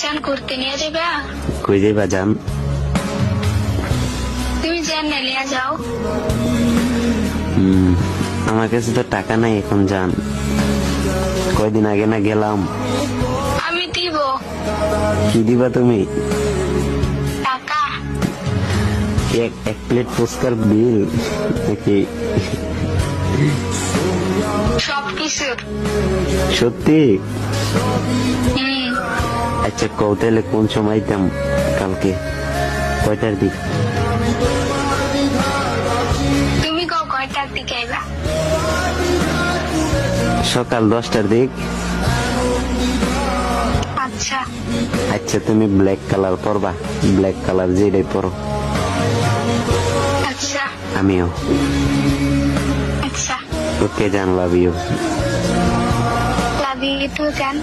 চান করতে নিয়ে যাবা? কই যাইবা জান? তুমি যান না নিয়ে যাও। আমার কাছে তো টাকা নাই এখন জান, কয়দিন আগে না গেলাম। আমি দিব কি দিবা তুমি? টাকা। এক প্লেট ফুচকার বিল নাকি? সবকিছু। সত্যি? আচ্ছা কও তাহলে কোন সময় আইতাম কালকে, কয়টার দিক? তুমি কয়টার দিকে আইবা? সকাল 10টার দিক। আচ্ছা আচ্ছা তুমি ব্ল্যাক কালার পরবা, ব্ল্যাক কালার যেটাই পরো। আচ্ছা আমিও। আচ্ছা। ওকে জান, love you. Love you too জান।